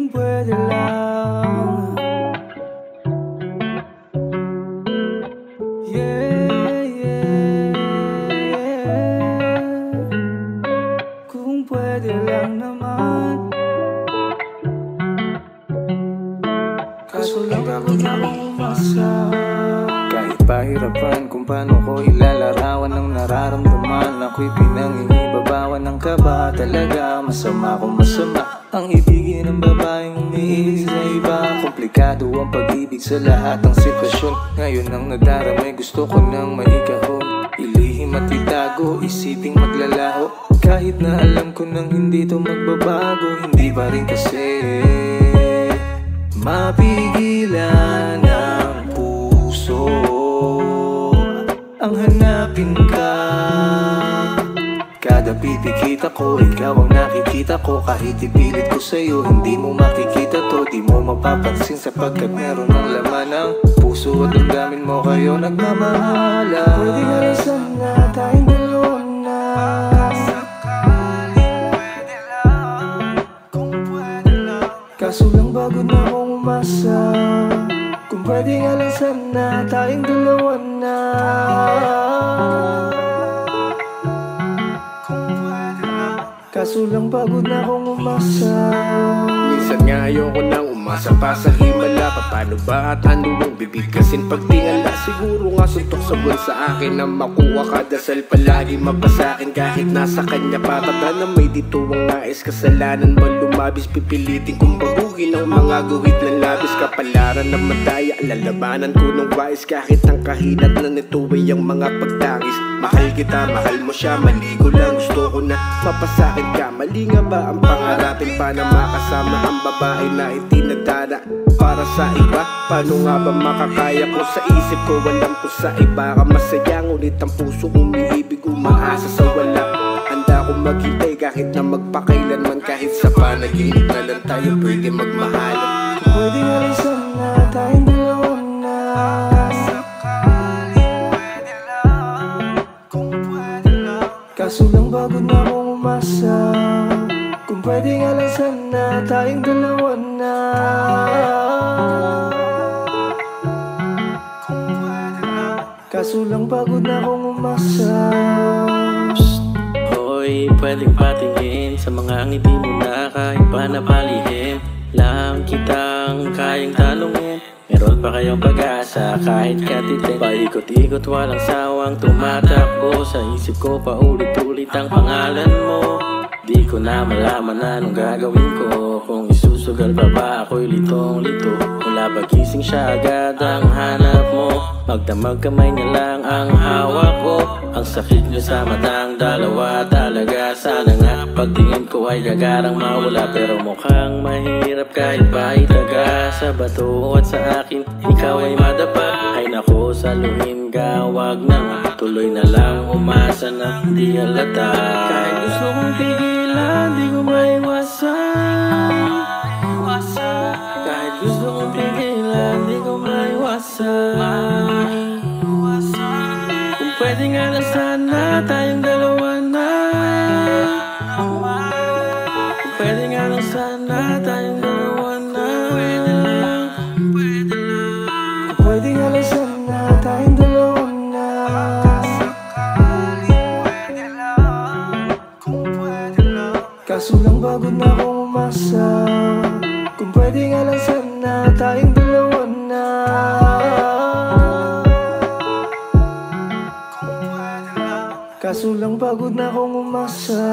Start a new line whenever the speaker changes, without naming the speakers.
Kung pwede lang. Yeah, yeah, yeah. Kung pwede lang naman. Kaso lang ako na umasa.
Kahit pahirapan kung paano ko ilalarawan ang nararamdaman, ako'y pinangingibabawan ng kaba. Talaga masama kung masama ang ibigin ng babaeng umiibig sa iba. Komplikado ang pag-ibig sa lahat ng sitwasyon. Ngayon ang nadaramay, gusto ko nang maikahon. Ilihim at itago, isiping maglalaho. Kahit na alam ko nang hindi to magbabago, hindi pa rin kasi mapigilan ang puso ang hanapin ka. Kada pipikita ko, ikaw ang nakikita ko. Kahit ipilit ko sa'yo, hindi mo makikita to. Di mo mapapansin sapagkat meron ng laman ng puso at damdamin mo kayo nagmamahala.
Pwede nga lang sana tayong dalawa na. Pwede lang, kung pwede lang. Kaso lang bago na akong umasa. Kung pwede nga lang sana tayong dalawa na. Kaso lang pagod na akong umasa.
Minsan nga ayoko nang umasa pa sa himala. Paano ba at ano ang bibigkasin pagtingala? Siguro nga suntok sa buwan sa akin na makuha ka. Dasal palagi mapasakin kahit nasa kanya pa. Tata na may dito ang nais, kasalanan mo lumabis. Pipilitin kong baguhin ang mga guhit ng labis. Kapalaran na madaya, lalabanan ko ng wais. Kahit ang kahinat na nito ay ang mga pagtangis. Mahal kita, mahal mo siya, maligo lang. Gusto ko na mapasakin ka. Mali nga ba ang pangarapin pa na makasama ang babae na itinadana para sa iba? Paano nga ba makakaya ko? Sa isip ko alam ko sa iba ka masaya, ngunit ang puso umiibig, umaasa sa wala. Handa akong maghintay kahit na magpakailanman. Kahit sa panaginip na lang tayo pwede magmahal.
Pwede nga rin sana tayong dalawa na. Pwede lang, kung pwede lang. Kaso lang bago na akong umasa. Kung pwede nga lang sana tayong dalawa na. Kung pwede lang. Kaso lang pagod na akong umasa.
Hoy, pwedeng patingin sa mga ngiti mo na kahit pa napalihim. Lang kitang kayang tanungin, meron pa kayong pag-asa kahit katitin. Paikot-ikot walang sawang tumatakbo sa isip ko, paulit-ulit ang pangalan mo. Di ko na malaman anong gagawin ko, kung isusugal pa ba ako'y litong-lito. Mula pagising siya agad ang hanap mo, magdamag kamay niya lang ang hawak ko. Ang sakit niyo sa matang dalawa talaga. Sana nga pagtingin ko ay gagarang mawala, pero mukhang mahirap kahit pa itaga. Sa bato at sa akin ikaw ay madapa. Ay nako, saluhin ka, wag na nga. Tuloy na lang umasa na hindi halata. Kahit gusto kong pigilan, di ko maiwasan. Kahit gusto kong pigilan, di ko maiwasan. Kung pwede nga lang sana tayong dalawa na. Kung pwede nga lang sana tayong dalawa na.
Kung pwede nga lang sana tayong dalawa na. Kaso lang bago na akong umasa. Kung pwede nga lang sana tayong dalawa na. Kaso lang pagod na akong umasa.